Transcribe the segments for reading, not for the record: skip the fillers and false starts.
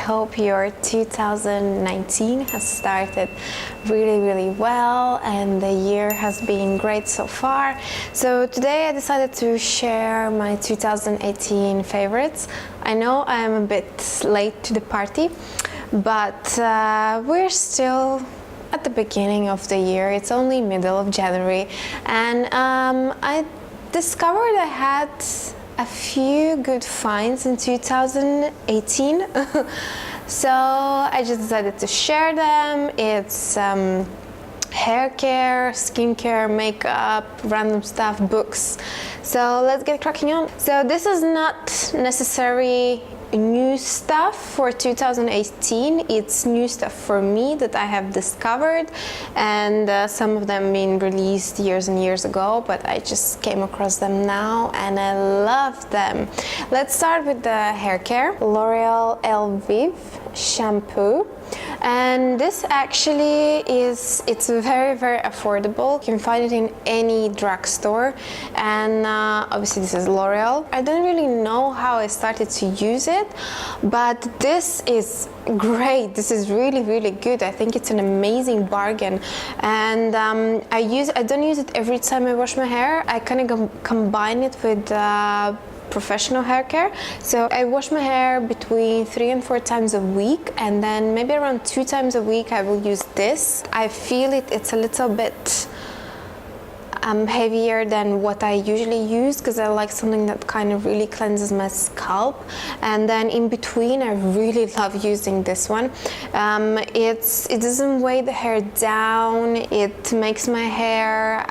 hope your 2019 has started really well and the year has been great so far. So today I decided to share my 2018 favorites. I know I am a bit late to the party, but we're still at the beginning of the year. It's only middle of January, and I discovered I had a few good finds in 2018. So I just decided to share them. It's hair care, skincare, makeup, random stuff, books. So let's get cracking on. So this is not necessarily new stuff for 2018. It's new stuff for me that I have discovered, and some of them been released years and years ago, but I just came across them now and I love them. Let's start with the hair care. L'Oreal Elvive shampoo, and this actually it's very affordable. You can find it in any drugstore, and obviously this is L'Oreal. I don't really know how I started to use it, but this is great. This is really good. I think it's an amazing bargain, and I don't use it every time I wash my hair. I kind of combine it with professional hair care. So I wash my hair between 3 and 4 times a week, and then maybe around 2 times a week I will use this. I feel it's a little bit heavier than what I usually use, because I like something that kind of really cleanses my scalp. And then in between I really love using this one. It doesn't weigh the hair down. It makes my hair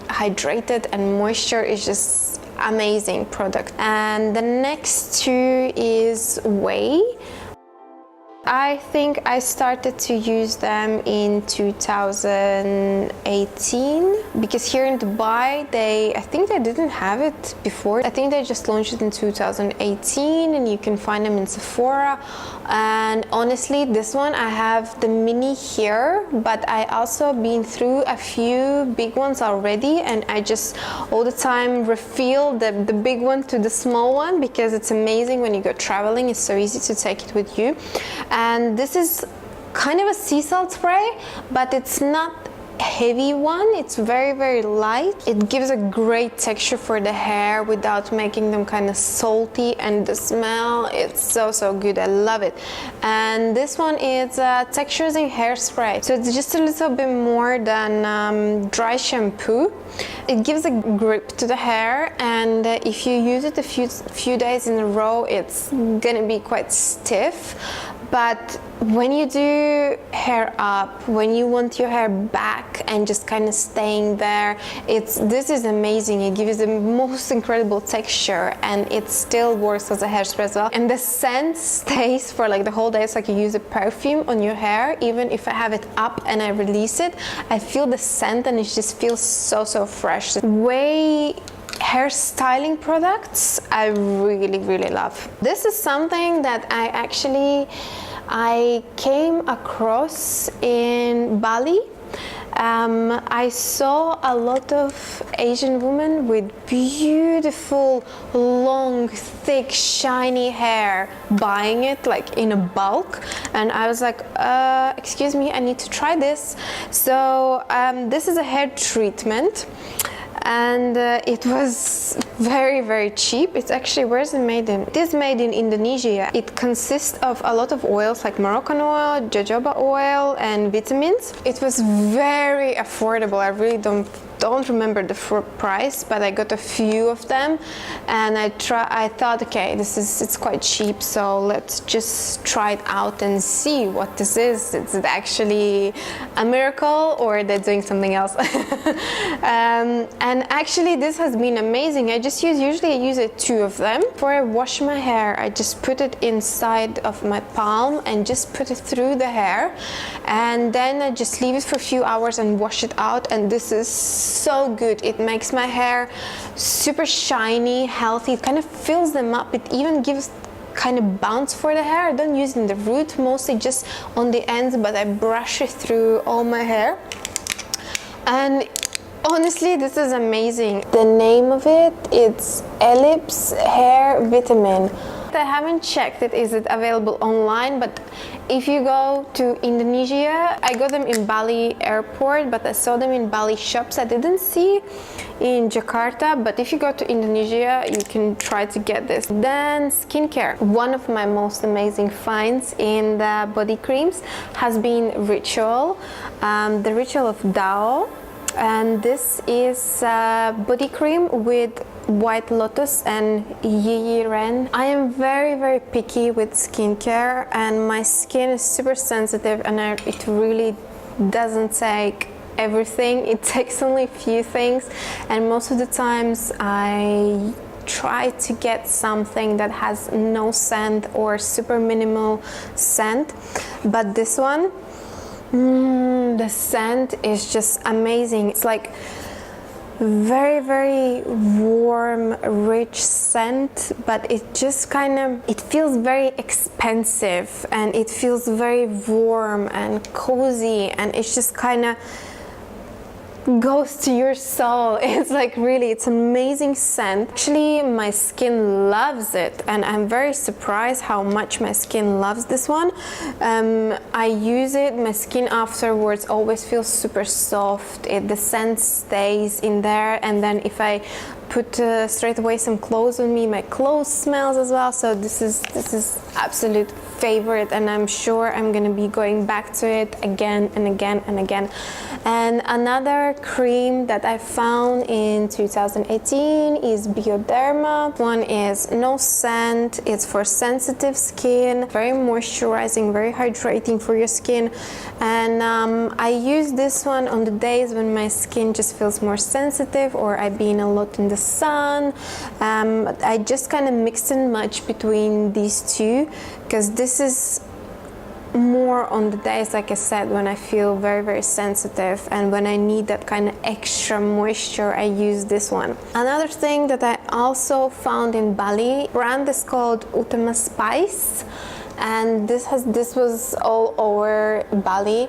hydrated, and moisture is just amazing product. And the next two is Whey. I think I started to use them in 2018, because here in Dubai I think they didn't have it before. I think they just launched it in 2018, and you can find them in Sephora. And honestly, this one I have the mini here, but I also been through a few big ones already, and I just all the time refill the big one to the small one, because it's amazing when you go traveling. It's so easy to take it with you. And this is kind of a sea salt spray, but it's not a heavy one. It's very light. It gives a great texture for the hair without making them kind of salty, and the smell, it's so good. I love it. And this one is texturizing hairspray, so it's just a little bit more than dry shampoo. It gives a grip to the hair, and if you use it a few days in a row, it's gonna be quite stiff. But when you do hair up, when you want your hair back and just kind of staying there, this is amazing. It gives the most incredible texture, and it still works as a hairspray as well. And the scent stays for like the whole day. It's like you use a perfume on your hair. Even if I have it up and I release it, I feel the scent, and it just feels so fresh. Whey hair styling products I really love. This is something that I came across in Bali. I saw a lot of Asian women with beautiful, long, thick, shiny hair buying it like in a bulk, and I was like, excuse me, I need to try this. So this is a hair treatment, and it was very cheap. It's actually, where is it made in? It is made in Indonesia. It consists of a lot of oils like Moroccan oil, jojoba oil, and vitamins. It was very affordable. I really don't remember the price, but I got a few of them, and I thought, okay, it's quite cheap, so let's just try it out and see what this is. Is it actually a miracle, or they're doing something else? And actually this has been amazing. Usually I use 2 of them. Before I wash my hair, I just put it inside of my palm and just put it through the hair, and then I just leave it for a few hours and wash it out, and this is so good. It makes my hair super shiny, healthy. It kind of fills them up. It even gives kind of bounce for the hair. I don't use it in the root, mostly just on the ends, but I brush it through all my hair. And honestly, this is amazing. The name of it's Ellipse Hair Vitamin. I haven't checked it, is it available online, but if you go to Indonesia, I got them in Bali airport, but I saw them in Bali shops. I didn't see in Jakarta, but if you go to Indonesia, you can try to get this. Then skincare. One of my most amazing finds in the body creams has been Ritual, the Ritual of Dao. And this is body cream with White Lotus and Yi Ren. I am very picky with skincare, and my skin is super sensitive, and it really doesn't take everything. It takes only a few things, and most of the times I try to get something that has no scent or super minimal scent. But this one, the scent is just amazing. It's like very warm, rich scent, but it just it feels very expensive, and it feels very warm and cozy, and it's just goes to your soul. It's like really, it's an amazing scent. Actually, my skin loves it, and I'm very surprised how much my skin loves this one. I use it, my skin afterwards always feels super soft. The scent stays in there, and then if I put straight away some clothes on me, my clothes smells as well. So this is absolute favorite, and I'm sure I'm gonna be going back to it again and again and again. And another cream that I found in 2018 is Bioderma. One is no scent, it's for sensitive skin, very moisturizing, very hydrating for your skin. And I use this one on the days when my skin just feels more sensitive, or I've been a lot in the sun. I just mix and match between these two, because this is more on the days, like I said, when I feel very sensitive, and when I need that extra moisture, I use this one. Another thing that I also found in Bali, brand is called Utama Spice, and this was all over Bali.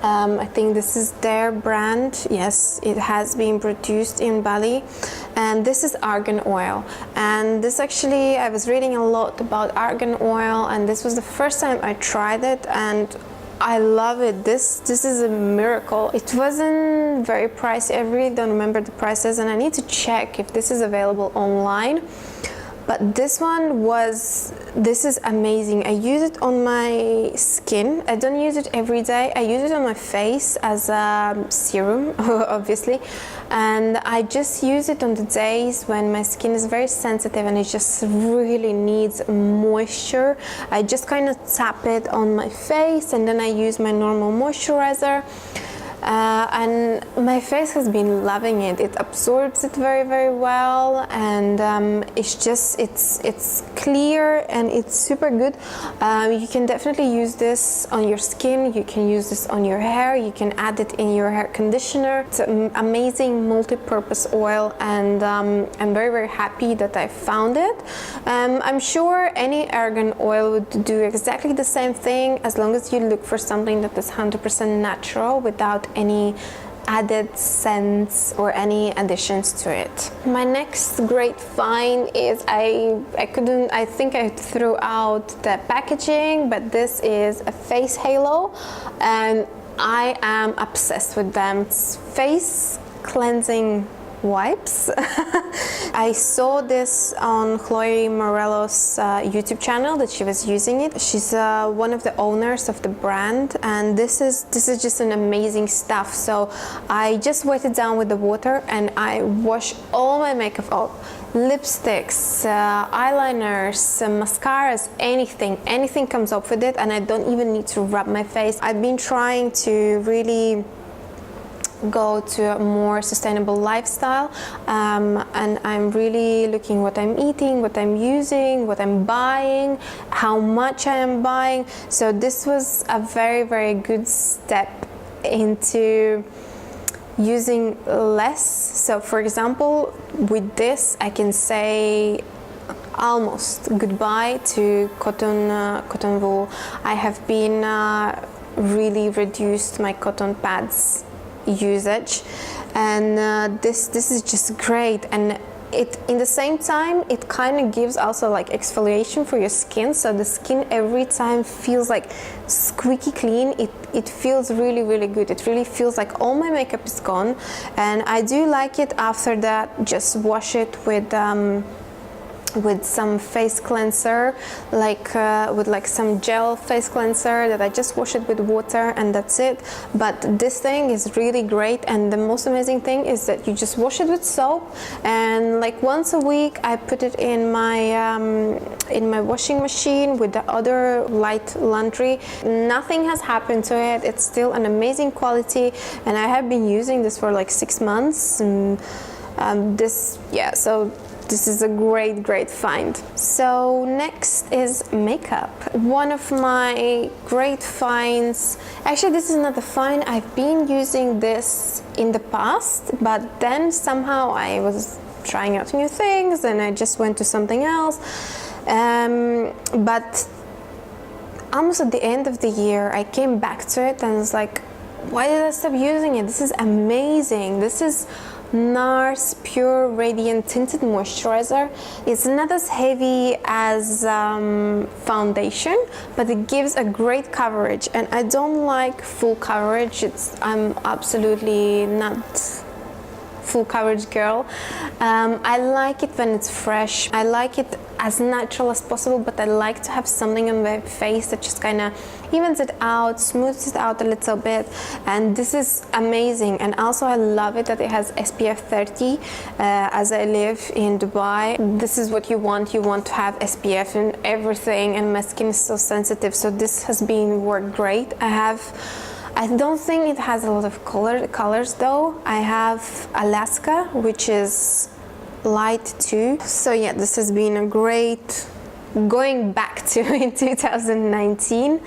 I think this is their brand. Yes, it has been produced in Bali, and this is argan oil. And this, actually, I was reading a lot about argan oil, and this was the first time I tried it, and I love it. This is a miracle. It wasn't very pricey. I really don't remember the prices, and I need to check if this is available online. But this is amazing. I use it on my skin. I don't use it every day. I use it on my face as a serum, obviously. And I just use it on the days when my skin is very sensitive and it just really needs moisture. I just tap it on my face, and then I use my normal moisturizer. And my face has been loving it. It absorbs it very well, and it's clear and it's super good. You can definitely use this on your skin, you can use this on your hair, you can add it in your hair conditioner. It's an amazing multi-purpose oil, and I'm very happy that I found it. I'm sure any argan oil would do exactly the same thing, as long as you look for something that is 100% natural without any added scents or any additions to it. My next great find is I think I threw out the packaging, but this is a face halo, and I am obsessed with them. It's face cleansing wipes. I saw this on Chloe Morello's YouTube channel, that she was using it. She's one of the owners of the brand, and this is just an amazing stuff. So I just wet it down with the water, and I wash all my makeup off. Lipsticks, eyeliners, mascaras, anything comes up with it, and I don't even need to rub my face. I've been trying to really go to a more sustainable lifestyle, and I'm really looking what I'm eating, what I'm using, what I'm buying, how much I am buying. So this was a very good step into using less. So for example, with this I can say almost goodbye to cotton wool. I have been really reduced my cotton pads usage, and this is just great. And it in the same time it kind of gives also like exfoliation for your skin, so the skin every time feels like squeaky clean. It feels really, really good. It really feels like all my makeup is gone, and I do like it after that. Just wash it with some face cleanser, like with like some gel face cleanser that I just wash it with water, and that's it. But this thing is really great, and the most amazing thing is that you just wash it with soap, and like once a week I put it in my washing machine with the other light laundry. Nothing has happened to it. It's still an amazing quality, and I have been using this for like 6 months, and so this is a great find. So next is makeup. One of my great finds, actually this is not a find, I've been using this in the past, but then somehow I was trying out new things and I just went to something else. But almost at the end of the year I came back to it and was like, why did I stop using it? This is amazing. This is NARS Pure Radiant Tinted Moisturizer. It's not as heavy as foundation, but it gives a great coverage, and I don't like full coverage. I'm absolutely not full coverage girl. I like it when it's fresh. I like it as natural as possible, but I like to have something on my face that just kind of evens it out, smooths it out a little bit, and this is amazing. And also I love it that it has SPF 30. As I live in Dubai, this is what you want to have SPF in everything, and my skin is so sensitive, so this has been worked great. I don't think it has a lot of colors though. I have Alaska, which is light too. So yeah, this has been a great going back to in 2018.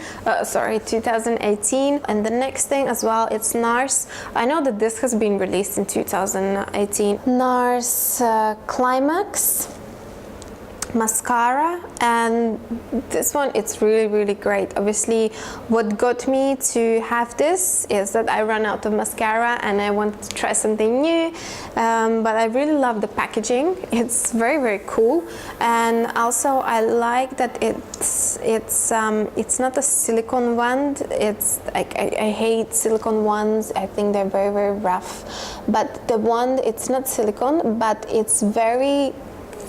And the next thing as well, it's NARS. I know that this has been released in 2018. NARS Climax mascara, and this one, it's really great. Obviously what got me to have this is that I ran out of mascara and I wanted to try something new, but I really love the packaging. It's very cool, and also I like that it's not a silicone wand. It's like I hate silicone wands. I think they're very rough, but the wand, it's not silicone, but it's very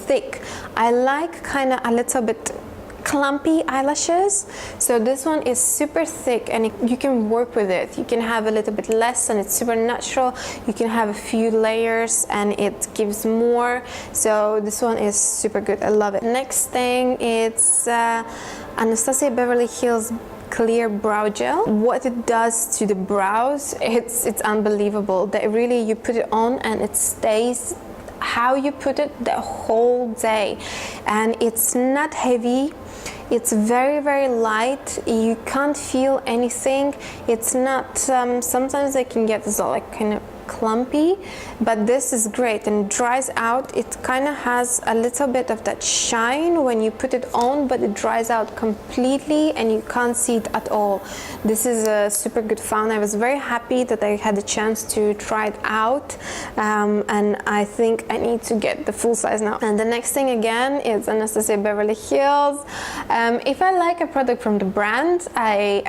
thick. I like kind of a little bit clumpy eyelashes, so this one is super thick, and you can work with it. You can have a little bit less and it's super natural. You can have a few layers and it gives more, so this one is super good. I love it. Next thing, it's Anastasia Beverly Hills Clear Brow Gel. What it does to the brows, it's unbelievable. That really, you put it on and it stays how you put it the whole day, and it's not heavy. It's very light. You can't feel anything. It's not sometimes they can get this all like kind of clumpy, but this is great and it dries out. It kind of has a little bit of that shine when you put it on, but it dries out completely and you can't see it at all. This is a super good found. I was very happy that I had the chance to try it out, and I think I need to get the full size now. And the next thing again is Anastasia Beverly Hills. If I like a product from the brand, I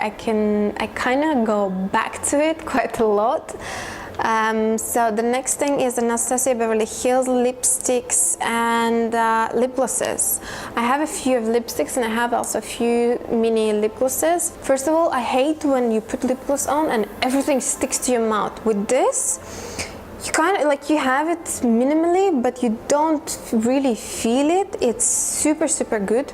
kind of go back to it quite a lot. So the next thing is Anastasia Beverly Hills lipsticks and lip glosses. I have a few of lipsticks and I have also a few mini lip glosses. First of all, I hate when you put lip gloss on and everything sticks to your mouth. With this, you kind of like, you have it minimally, but you don't really feel it. It's super good.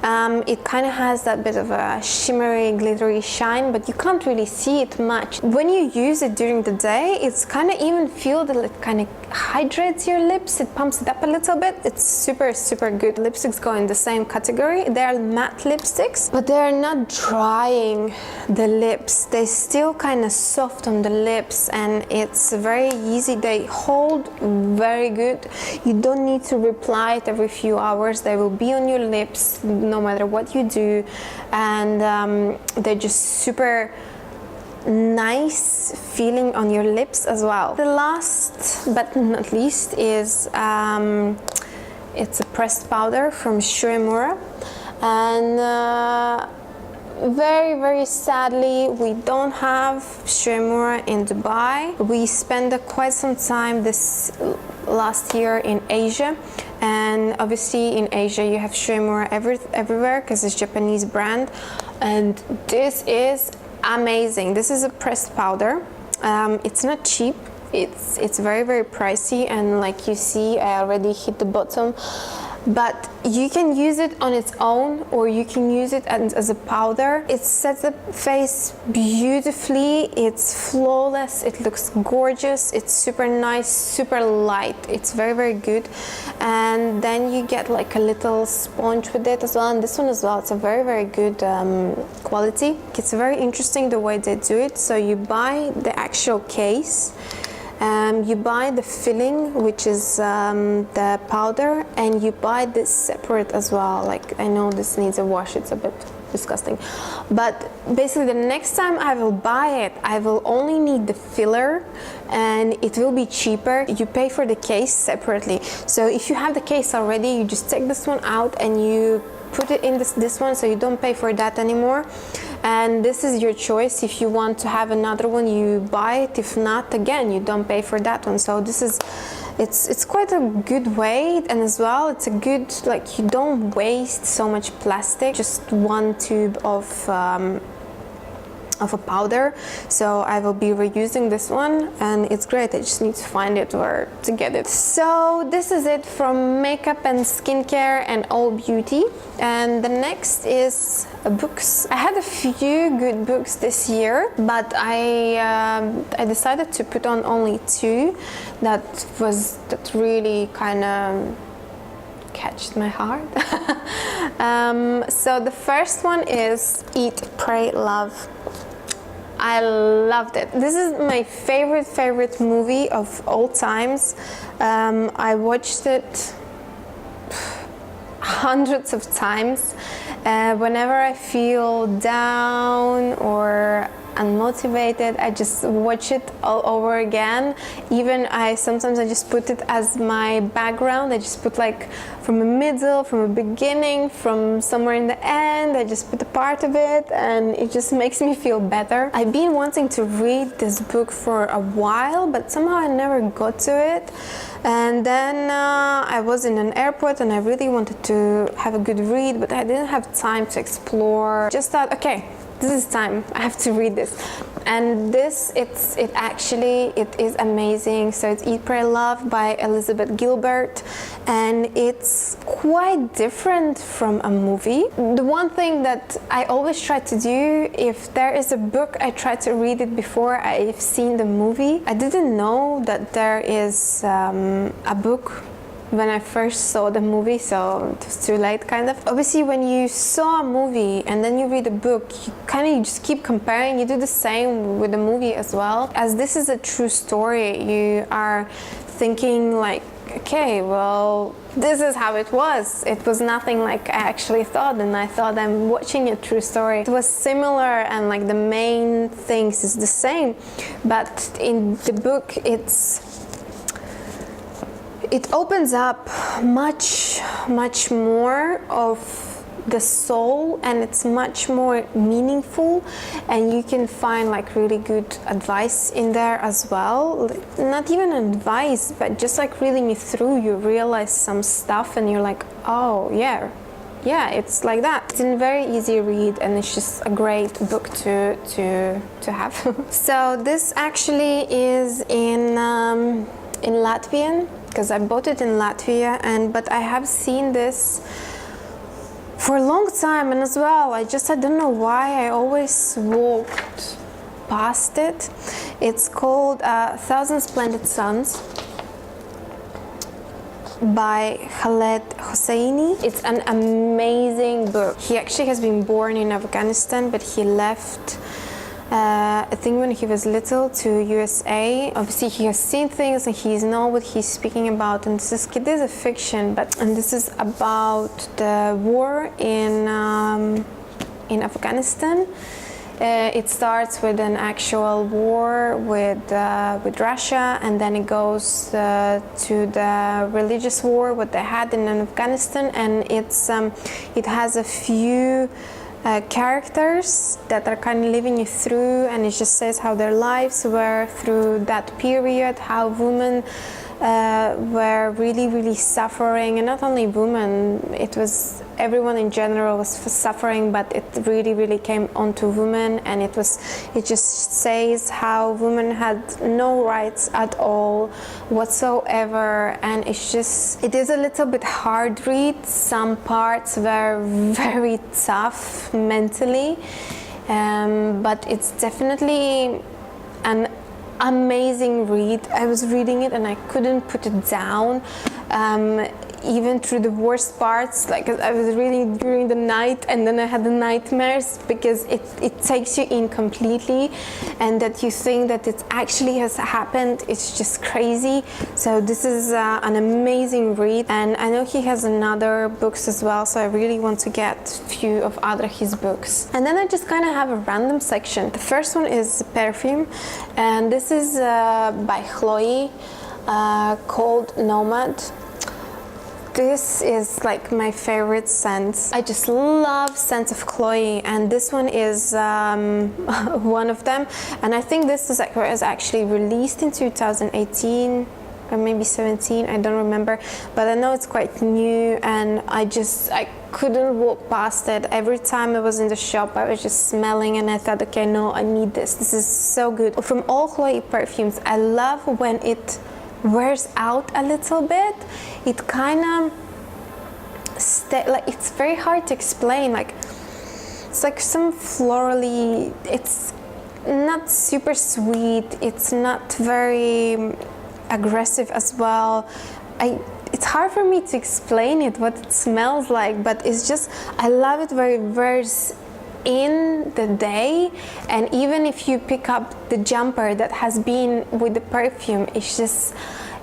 It kind of has that bit of a shimmery, glittery shine, but you can't really see it much. When you use it during the day, it's kind of even feel that it kind of hydrates your lips. It pumps it up a little bit. It's super good. Lipsticks go in the same category. They're matte lipsticks, but they're not drying the lips. They're still kind of soft on the lips, and it's very easy. They hold very good. You don't need to reapply it every few hours. They will be on your lips no matter what you do, and they're just super nice feeling on your lips as well. The last but not least is it's a pressed powder from Shuemura, and very, very sadly, we don't have Shuemura in Dubai. We spent quite some time this last year in Asia, and obviously in Asia you have Shuemura everywhere because it's a Japanese brand, and this is amazing. This is a pressed powder. It's not cheap. It's very, very pricey, and like you see, I already hit the bottom. But you can use it on its own, or you can use it as a powder. It sets the face beautifully. It's flawless. It looks gorgeous. It's super nice, super light. It's very, very good. And then you get like a little sponge with it as well. And this one as well, it's a very, very good quality. It's very interesting the way they do it. So you buy the actual case. You buy the filling, which is the powder, and you buy this separate as well. Like, I know this needs a wash, it's a bit disgusting, but basically the next time I will buy it, I will only need the filler, and it will be cheaper. You pay for the case separately. So if you have the case already, you just take this one out and you put it in this one, so you don't pay for that anymore. And this is your choice. If you want to have another one, you buy it. If not, again, you don't pay for that one. So this is, it's quite a good way, and as well, it's a good, like, you don't waste so much plastic. Just one tube of a powder. So I will be reusing this one, and it's great. I just need to find it or to get it. So this is it from makeup and skincare and all beauty. And the next is books. I had a few good books this year, but I decided to put on only two that really kind of catched my heart. So the first one is Eat, Pray, Love. I loved it. This is my favorite movie of all times. I watched it hundreds of times. Whenever I feel down or unmotivated, I just watch it all over again. Even sometimes I just put it as my background. I just put like from the middle, from the beginning, from somewhere in the end. I just put a part of it, and it just makes me feel better. I've been wanting to read this book for a while, but somehow I never got to it. And then I was in an airport and I really wanted to have a good read, but I didn't have time to explore. Just thought, okay, this is time. I have to read this. And this, it is amazing. So it's Eat, Pray, Love by Elizabeth Gilbert, and it's quite different from a movie. The one thing that I always try to do, if there is a book, I try to read it before I've seen the movie. I didn't know that there is a book when I first saw the movie, so it was too late, kind of. Obviously, when you saw a movie and then you read a book, you just keep comparing. You do the same with the movie as well. As this is a true story, you are thinking like, okay, well, this is how it was. It was nothing like I actually thought, and I thought I'm watching a true story. It was similar, and like the main things is the same, but in the book, it opens up much more of the soul, and it's much more meaningful, and you can find like really good advice in there as well. Not even advice, but just like reading it through, you realize some stuff and you're like, oh yeah, it's like that. It's a very easy read, and it's just a great book to have. So this actually is in Latvian, because I bought it in Latvia, but I have seen this for a long time, and as well, I don't know why I always walked past it. It's called Thousand Splendid Suns by Khaled Hosseini. It's an amazing book. He actually has been born in Afghanistan, but he left I think when he was little to USA. Obviously he has seen things and he knows what he's speaking about, and this is a fiction, and this is about the war in Afghanistan, It starts with an actual war with Russia, and then it goes to the religious war what they had in Afghanistan, and it has a few characters that are kind of living you through, and it just says how their lives were through that period, how women were really suffering, and not only women, it was everyone in general was suffering, but it really came onto women, and it just says how women had no rights at all whatsoever, and it is a little bit hard read. Some parts were very tough mentally, but it's definitely an amazing read. I was reading it and I couldn't put it down, even through the worst parts. Like, I was reading during the night, and then I had the nightmares, because it takes you in completely, and that you think that it actually has happened. It's just crazy. So this is an amazing read, and I know he has another books as well, so I really want to get a few of other his books. And then I just kind of have a random section. The first one is perfume, and this is by Chloe, called Nomad. This is like my favorite scent. I just love scents of Chloe, and this one is one of them. And I think this is actually released in 2018 or maybe 17, I don't remember, but I know it's quite new, and I couldn't walk past it. Every time I was in the shop, I was just smelling, and I thought, okay, no, I need this. This is so good. From all Chloe perfumes, I love when it wears out a little bit. It kind of it's very hard to explain. Like, it's like some florally, it's not super sweet, it's not very aggressive as well. It's hard for me to explain what it smells like, but it's just, I love it very in the day. And even if you pick up the jumper that has been with the perfume,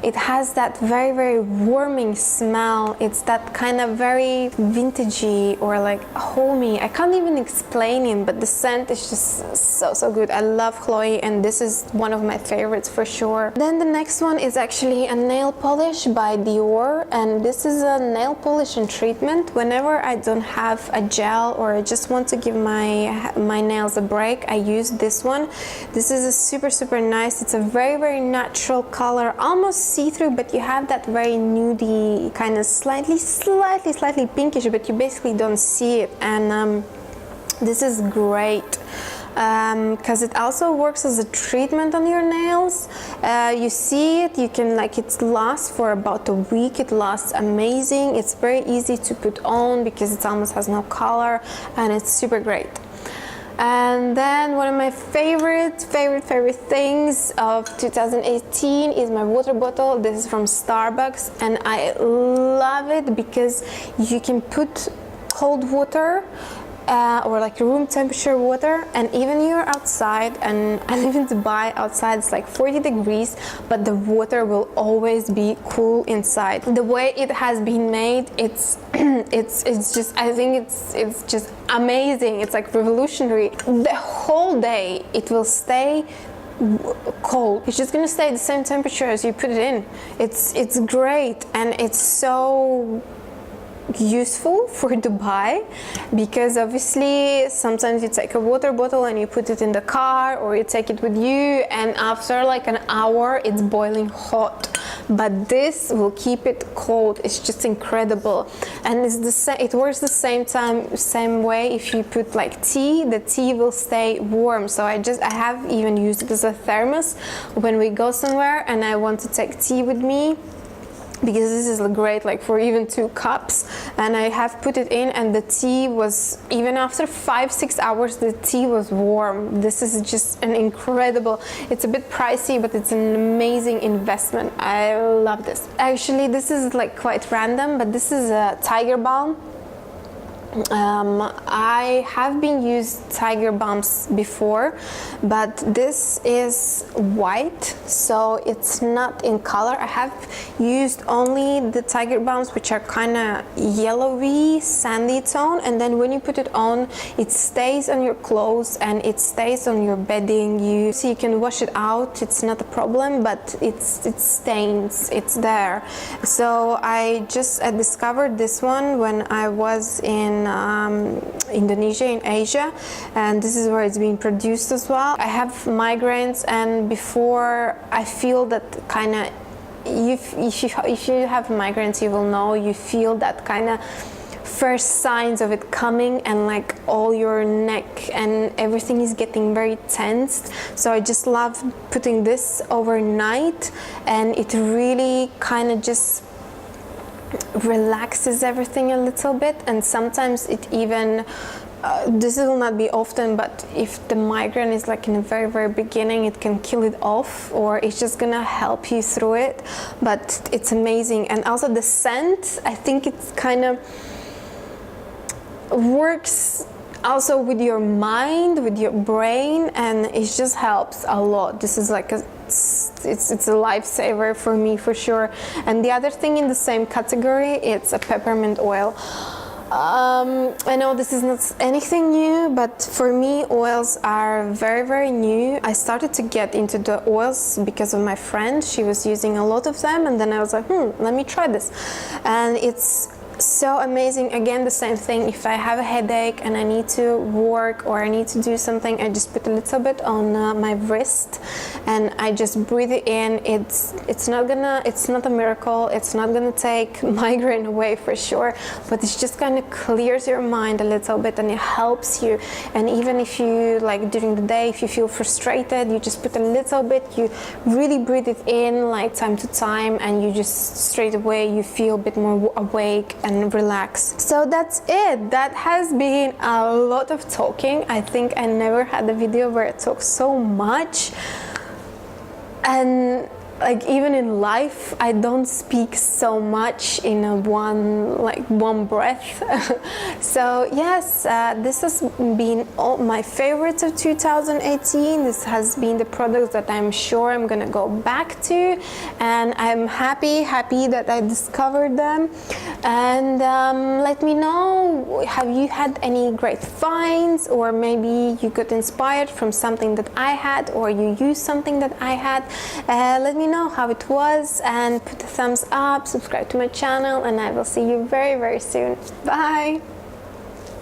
it has that very warming smell. It's that kind of very vintagey or like homey. I can't even explain it, but the scent is just so good. I love Chloe, and this is one of my favorites for sure. Then the next one is actually a nail polish by Dior, and this is a nail polish and treatment. Whenever I don't have a gel or I just want to give my nails a break, I use this one. This is a super nice. It's a very natural color, almost see-through, but you have that very nudie kind of slightly pinkish, but you basically don't see it. And this is great because it also works as a treatment on your nails. You see it, you can it lasts for about a week. It lasts amazing. It's very easy to put on because it almost has no color, and it's super great. And then one of my favorite things of 2018 is my water bottle. This is from Starbucks, and I love it because you can put cold water or like room temperature water, and even you're outside, and I live in Dubai, outside it's like 40 degrees, but the water will always be cool inside. The way it has been made, it's just, I think it's just amazing. It's like revolutionary. The whole day it will stay cold. It's just gonna stay the same temperature as you put it in. It's great, and it's so useful for Dubai, because obviously sometimes you take a water bottle and you put it in the car, or you take it with you, and after like an hour it's boiling hot, but this will keep it cold. It's just incredible. And it's the same, it works the same way if you put like tea, the tea will stay warm. So I have even used it as a thermos when we go somewhere and I want to take tea with me, because this is great like for even 2 cups, and I have put it in, and the tea was, even after 5-6 hours, the tea was warm. This is just an incredible, it's a bit pricey, but it's an amazing investment. I love this. Actually, this is like quite random, but this is a Tiger Balm. I have been used tiger balms before, but this is white, so it's not in color. I have used only the tiger balms, which are kind of yellowy, sandy tone, and then when you put it on, it stays on your clothes and it stays on your bedding. So you can wash it out, it's not a problem, but it stains, it's there. So I discovered this one when I was in Indonesia, in Asia, and this is where it's being produced as well. I have migraines, and before I feel that kind of, if you have migraines, you will know, you feel that kind of first signs of it coming, and like all your neck and everything is getting very tensed. So I just love putting this overnight, and it really kind of just relaxes everything a little bit. And sometimes it even this will not be often, but if the migraine is like in the very, very beginning, it can kill it off, or it's just gonna help you through it. But it's amazing. And also the scent, I think it's kind of works also with your mind, with your brain, and it just helps a lot. This is like it's a lifesaver for me, for sure. And the other thing in the same category, it's a peppermint oil. I know this is not anything new, but for me oils are very, very new. I started to get into the oils because of my friend. She was using a lot of them, and then I was like, let me try this. And it's so amazing. Again, the same thing, if I have a headache and I need to work or I need to do something, I just put a little bit on my wrist and I just breathe it in. It's not a miracle, it's not gonna take migraine away for sure, but it's just kind of clears your mind a little bit and it helps you. And even if you, like during the day, if you feel frustrated, you just put a little bit, you really breathe it in like time to time, and you just straight away you feel a bit more awake and relax. So that's it. That has been a lot of talking. I think I never had a video where I talk so much, and like even in life I don't speak so much in one breath. So yes, this has been all my favorites of 2018. This has been the products that I'm sure I'm gonna go back to, and I'm happy that I discovered them. And let me know, have you had any great finds, or maybe you got inspired from something that I had, or you used something that I had. Let me know how it was, and put a thumbs up, subscribe to my channel, and I will see you very, very soon. Bye!